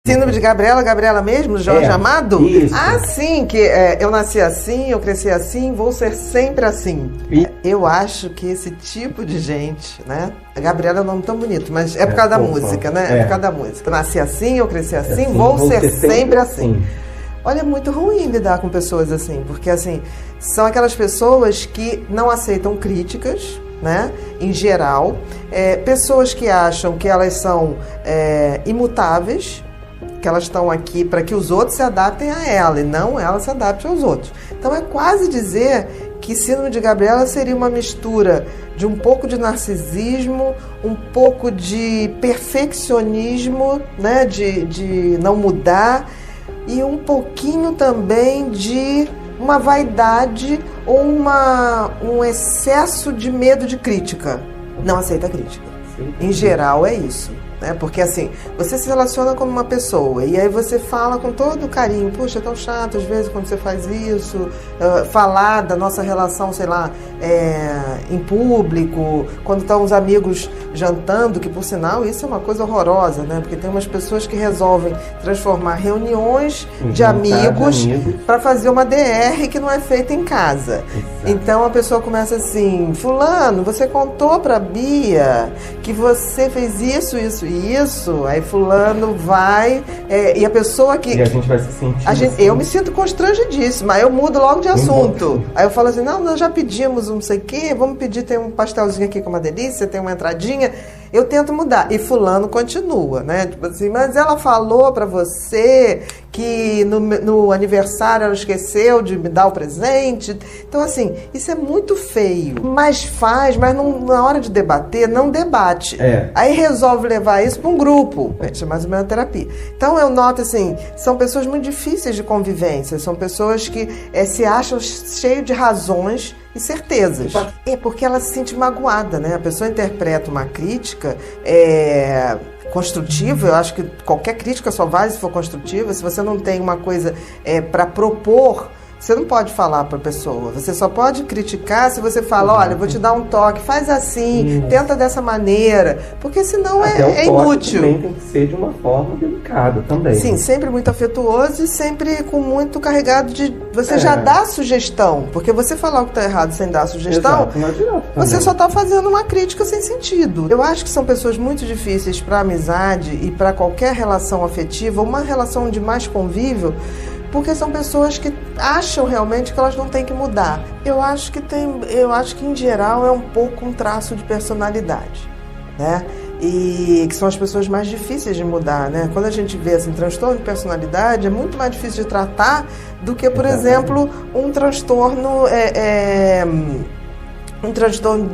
Síndrome de Gabriela, Gabriela mesmo, Jorge Amado? Isso. Ah, sim, que eu nasci assim, eu cresci assim, vou ser sempre assim. Eu acho que esse tipo de gente, né? A Gabriela é um nome tão bonito, mas é por causa da música, né? É por causa da música. Eu nasci assim, eu cresci assim, vou ser sempre assim. Olha, é muito ruim lidar com pessoas assim, porque assim, são aquelas pessoas que não aceitam críticas, né? Em geral, pessoas que acham que elas são imutáveis, que elas estão aqui para que os outros se adaptem a ela e não ela se adapte aos outros. Então é quase dizer que Síndrome de Gabriela seria uma mistura de um pouco de narcisismo, um pouco de perfeccionismo, né? De não mudar, e um pouquinho também de uma vaidade ou um excesso de medo de crítica. Não aceita crítica. Em geral é isso. Né? Porque assim, você se relaciona com uma pessoa e aí você fala com todo carinho, puxa, é tão chato às vezes quando você faz isso, falar da nossa relação, sei lá, em público, quando estão os amigos jantando, que por sinal isso é uma coisa horrorosa, né? Porque tem umas pessoas que resolvem transformar reuniões de amigos para fazer uma DR que não é feita em casa. Exato. Então a pessoa começa assim, fulano, você contou para Bia que você fez isso, aí fulano vai, e a pessoa que... E a gente vai se sentir eu me sinto constrangidíssima, aí eu mudo logo de assunto. Aí eu falo assim, não, nós já pedimos não sei o quê, vamos pedir, tem um pastelzinho aqui com uma delícia, tem uma entradinha. Eu tento mudar, e fulano continua, né? Tipo assim, mas ela falou pra você que no aniversário ela esqueceu de me dar o presente. Então, assim, isso é muito feio. Mas na hora de debater, não debate. Aí resolve levar isso para um grupo. Isso é mais ou menos terapia. Então, eu noto, assim, são pessoas muito difíceis de convivência. São pessoas que se acham cheias de razões e certezas. É porque ela se sente magoada, né? A pessoa interpreta uma crítica construtiva. Eu acho que qualquer crítica só vale se for construtiva. Se você não tem uma coisa para propor, você não pode falar para a pessoa. Você só pode criticar se você fala, olha, vou te dar um toque, faz assim, tenta dessa maneira, porque senão é inútil. Também tem que ser de uma forma delicada também. Sim, sempre muito afetuoso e sempre com muito carregado de... Você já dá a sugestão, porque você falar o que está errado sem dar a sugestão, exato, não adianta você só está fazendo uma crítica sem sentido. Eu acho que são pessoas muito difíceis para amizade e para qualquer relação afetiva, uma relação de mais convívio, porque são pessoas que acham realmente que elas não têm que mudar. Eu acho que em geral é um pouco um traço de personalidade, né? E que são as pessoas mais difíceis de mudar, né? Quando a gente vê assim, transtorno de personalidade, é muito mais difícil de tratar do que, por exemplo, um transtorno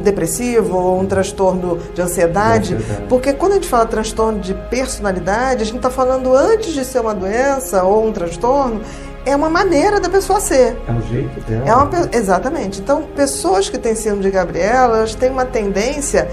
depressivo ou um transtorno de ansiedade, porque quando a gente fala transtorno de personalidade, a gente está falando antes de ser uma doença ou um transtorno, é uma maneira da pessoa ser. É um jeito dela. Exatamente. Então, pessoas que têm síndrome de Gabriela, elas têm uma tendência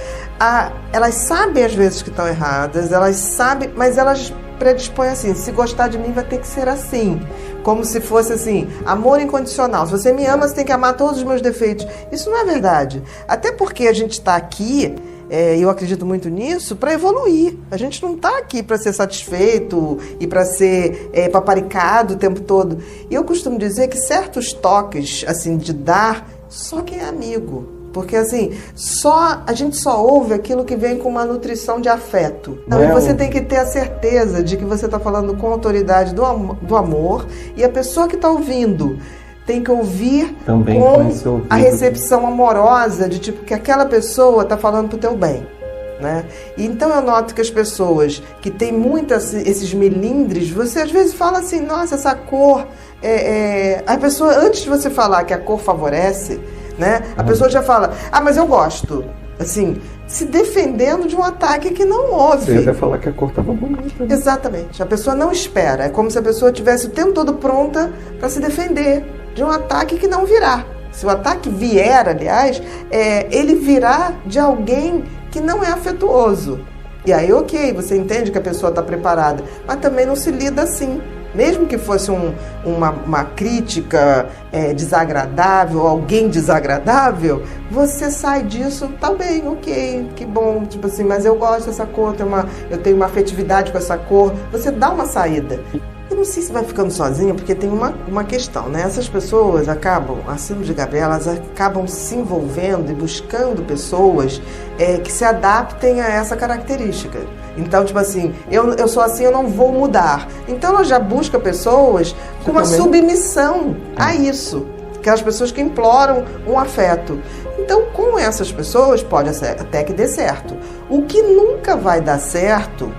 elas sabem às vezes que estão erradas, elas sabem, mas elas predispõem assim, se gostar de mim vai ter que ser assim. Como se fosse assim, amor incondicional. Se você me ama, você tem que amar todos os meus defeitos. Isso não é verdade. Até porque a gente está aqui, eu acredito muito nisso, para evoluir. A gente não está aqui para ser satisfeito e para ser paparicado o tempo todo. E eu costumo dizer que certos toques, assim, de dar, só quem é amigo. Porque, assim, a gente só ouve aquilo que vem com uma nutrição de afeto. Então, você tem que ter a certeza de que você está falando com a autoridade do amor, e a pessoa que está ouvindo tem que ouvir também com a recepção amorosa, de tipo que aquela pessoa está falando pro teu bem. Né? E então eu noto que as pessoas que têm muito esses melindres, você às vezes fala assim, nossa, essa cor... A pessoa, antes de você falar que a cor favorece, né? A pessoa já fala, mas eu gosto. Assim, se defendendo de um ataque que não houve. Você ia falar que a cor estava bonita. Né? Exatamente. A pessoa não espera. É como se a pessoa tivesse o tempo todo pronta para se defender de um ataque que não virá. Se o ataque vier, aliás, ele virá de alguém que não é afetuoso. E aí, ok, você entende que a pessoa está preparada, mas também não se lida assim. mesmo que fosse uma crítica desagradável, alguém desagradável, você sai disso, tá bem, ok, que bom, tipo assim, mas eu gosto dessa cor, eu tenho uma afetividade com essa cor, você dá uma saída. Eu não sei se vai ficando sozinha, porque tem uma questão, né? Essas pessoas a síndrome de Gabriela, elas acabam se envolvendo e buscando pessoas que se adaptem a essa característica. Então, tipo assim, eu sou assim, eu não vou mudar. Então, ela já busca pessoas com uma submissão a isso. Aquelas pessoas que imploram um afeto. Então, com essas pessoas, pode até que dê certo. O que nunca vai dar certo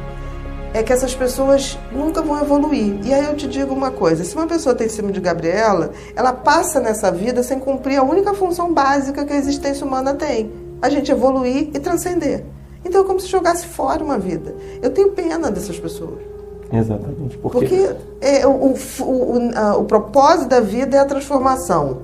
é que essas pessoas nunca vão evoluir. E aí eu te digo uma coisa, se uma pessoa tem síndrome de Gabriela, ela passa nessa vida sem cumprir a única função básica que a existência humana tem, a gente evoluir e transcender. Então é como se jogasse fora uma vida. Eu tenho pena dessas pessoas. Exatamente. Porque o propósito da vida é a transformação.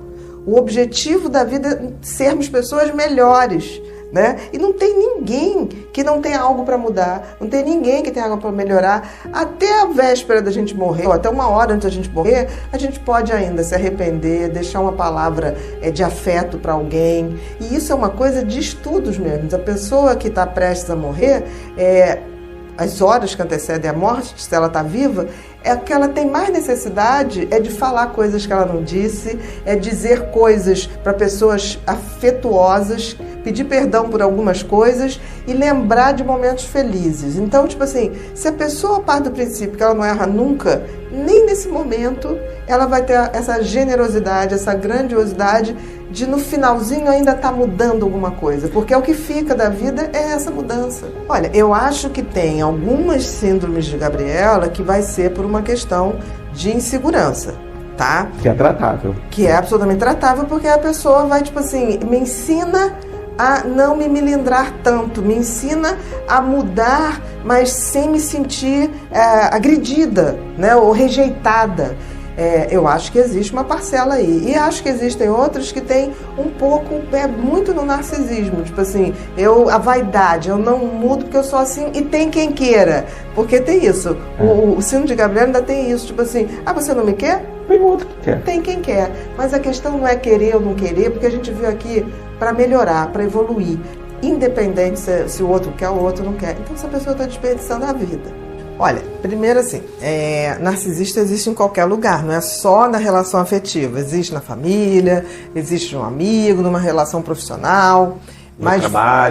O objetivo da vida é sermos pessoas melhores. Né? E não tem ninguém que não tenha algo para mudar, não tem ninguém que tenha algo para melhorar. Até a véspera da gente morrer, ou até uma hora antes da gente morrer, a gente pode ainda se arrepender, deixar uma palavra de afeto para alguém. E isso é uma coisa de estudos mesmo. A pessoa que está prestes a morrer, as horas que antecedem a morte, se ela está viva, é que ela tem mais necessidade de falar coisas que ela não disse, dizer coisas para pessoas afetuosas, pedir perdão por algumas coisas e lembrar de momentos felizes. Então, tipo assim, se a pessoa parte do princípio que ela não erra nunca, nem nesse momento ela vai ter essa generosidade, essa grandiosidade de no finalzinho ainda estar mudando alguma coisa, porque o que fica da vida é essa mudança. Olha, eu acho que tem algumas síndromes de Gabriela que vai ser por uma questão de insegurança, tá? Que é tratável. Que é absolutamente tratável, porque a pessoa vai, tipo assim, me ensina a não me melindrar tanto, me ensina a mudar, mas sem me sentir agredida, né, ou rejeitada. Eu acho que existe uma parcela aí. E acho que existem outros que têm um pouco, muito no narcisismo. Tipo assim, a vaidade, eu não mudo porque eu sou assim e tem quem queira. Porque tem isso. O síndrome de Gabriela ainda tem isso. Tipo assim, você não me quer? Tem outro que quer. Tem quem quer. Mas a questão não é querer ou não querer, porque a gente veio aqui para melhorar, para evoluir. Independente se o outro quer ou o outro não quer. Então essa pessoa está desperdiçando a vida. Olha, primeiro assim, narcisista existe em qualquer lugar, não é só na relação afetiva. Existe na família, existe no amigo, numa relação profissional.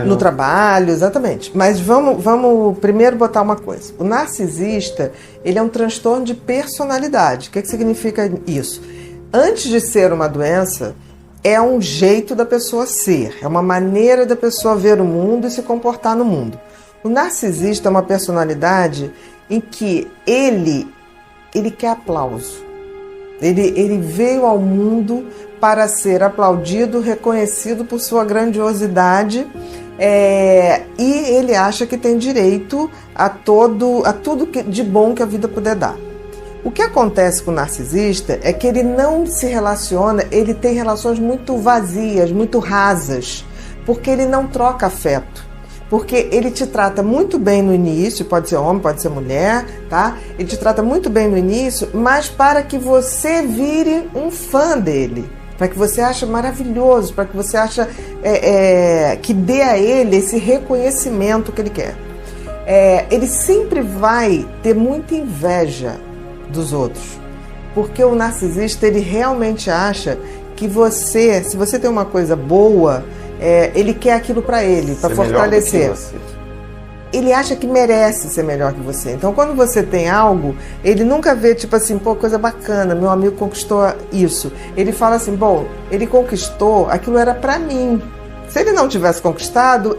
No trabalho, exatamente. Mas vamos primeiro botar uma coisa. O narcisista, ele é um transtorno de personalidade. O que significa isso? Antes de ser uma doença, é um jeito da pessoa ser, é uma maneira da pessoa ver o mundo e se comportar no mundo. O narcisista é uma personalidade em que ele quer aplauso. Ele veio ao mundo para ser aplaudido, reconhecido por sua grandiosidade, e ele acha que tem direito a tudo de bom que a vida puder dar. O que acontece com o narcisista é que ele não se relaciona, ele tem relações muito vazias, muito rasas, porque ele não troca afeto. Porque ele te trata muito bem no início, pode ser homem, pode ser mulher, tá? Ele te trata muito bem no início, mas para que você vire um fã dele, para que você ache maravilhoso, para que você ache que dê a ele esse reconhecimento que ele quer. Ele sempre vai ter muita inveja dos outros, porque o narcisista, ele realmente acha que se você tem uma coisa boa, ele quer aquilo para ele, para fortalecer. Ele acha que merece ser melhor que você. Então, quando você tem algo, ele nunca vê, tipo assim, coisa bacana, meu amigo conquistou isso. Ele fala assim, bom, ele conquistou, aquilo era para mim. Se ele não tivesse conquistado,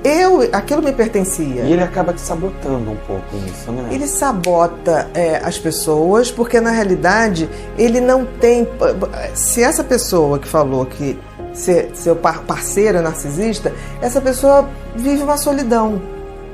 aquilo me pertencia. E ele acaba te sabotando um pouco isso, né? Ele sabota as pessoas, porque na realidade ele não tem... Se essa pessoa que falou que seu parceiro é narcisista, essa pessoa vive uma solidão.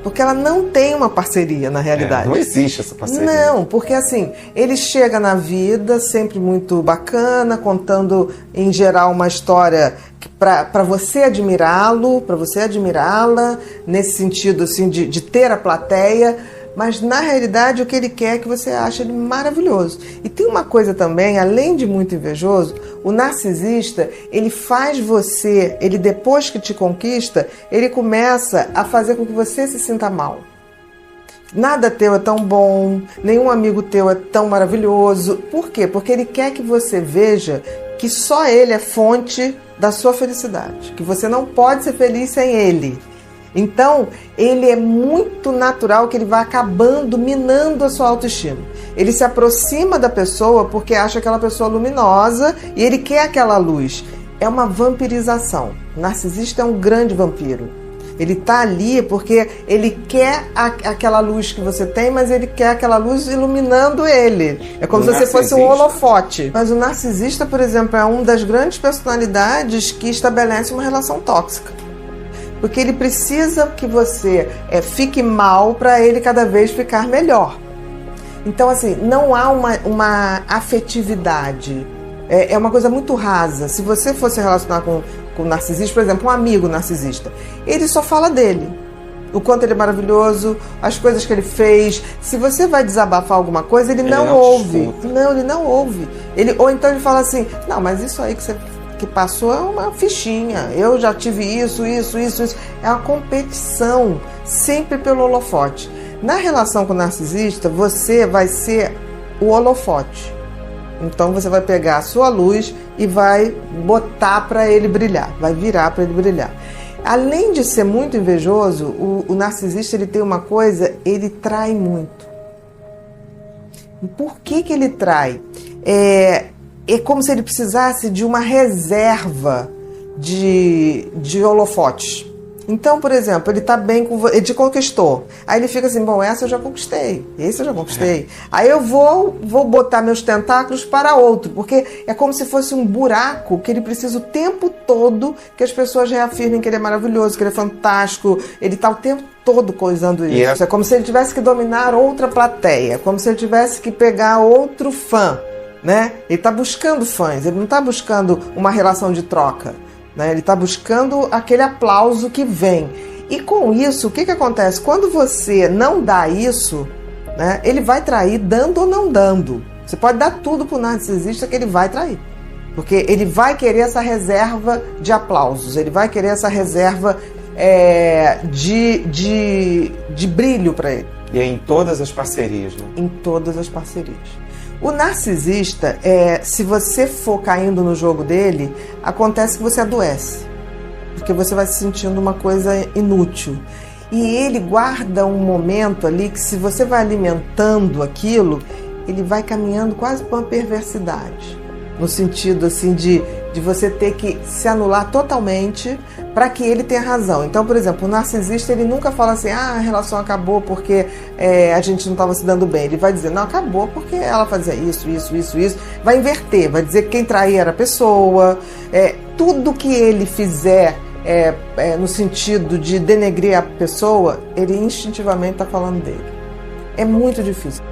Porque ela não tem uma parceria na realidade. Não existe essa parceria. Não, porque assim, ele chega na vida sempre muito bacana, contando em geral uma história para você admirá-lo, para você admirá-la, nesse sentido assim de ter a plateia, Mas na realidade o que ele quer é que você ache ele maravilhoso. E tem uma coisa também, além de muito invejoso, o narcisista, ele faz você, ele depois que te conquista, ele começa a fazer com que você se sinta mal. Nada teu é tão bom, nenhum amigo teu é tão maravilhoso. Por quê? Porque ele quer que você veja que só ele é fonte da sua felicidade, que você não pode ser feliz sem ele. Então, ele é muito natural que ele vai acabando minando a sua autoestima. Ele se aproxima da pessoa porque acha aquela pessoa luminosa e ele quer aquela luz. É uma vampirização. O narcisista é um grande vampiro. Ele está ali porque ele quer aquela luz que você tem, mas ele quer aquela luz iluminando ele. É como se você fosse um holofote. Mas o narcisista, por exemplo, é uma das grandes personalidades que estabelece uma relação tóxica. Porque ele precisa que você fique mal para ele cada vez ficar melhor. Então, assim, não há uma afetividade. É uma coisa muito rasa. Se você fosse relacionar com o narcisista, por exemplo, um amigo narcisista, ele só fala dele. O quanto ele é maravilhoso, as coisas que ele fez. Se você vai desabafar alguma coisa, ele não ouve. Não, ele não ouve. Ou então ele fala assim, não, mas isso aí que passou é uma fichinha. Eu já tive isso. É uma competição, sempre pelo holofote. Na relação com o narcisista, você vai ser o holofote. Então você vai pegar a sua luz e vai botar para ele brilhar, vai virar para ele brilhar. Além de ser muito invejoso, o narcisista ele tem uma coisa, ele trai muito. E por que ele trai? É como se ele precisasse de uma reserva de holofotes. Então, por exemplo, ele tá bem com ele te conquistou. Aí ele fica assim, bom, essa eu já conquistei, esse eu já conquistei. Aí eu vou botar meus tentáculos para outro, porque é como se fosse um buraco que ele precisa o tempo todo que as pessoas reafirmem que ele é maravilhoso, que ele é fantástico. Ele tá o tempo todo coisando isso. É como se ele tivesse que dominar outra plateia, como se ele tivesse que pegar outro fã, né? Ele tá buscando fãs, ele não tá buscando uma relação de troca. Ele está buscando aquele aplauso que vem. E com isso, o que acontece? Quando você não dá isso, né, ele vai trair dando ou não dando. Você pode dar tudo para o narcisista que ele vai trair. Porque ele vai querer essa reserva de aplausos, ele vai querer essa reserva de brilho para ele. E é em todas as parcerias, né? Em todas as parcerias. O narcisista, se você for caindo no jogo dele, acontece que você adoece. Porque você vai se sentindo uma coisa inútil. E ele guarda um momento ali que se você vai alimentando aquilo, ele vai caminhando quase para uma perversidade. No sentido assim de você ter que se anular totalmente para que ele tenha razão. Então, por exemplo, o narcisista ele nunca fala assim, a relação acabou porque a gente não estava se dando bem. Ele vai dizer, não, acabou porque ela fazia isso. Vai inverter, vai dizer que quem traía era a pessoa. Tudo que ele fizer no sentido de denegrir a pessoa, ele instintivamente está falando dele. É muito difícil.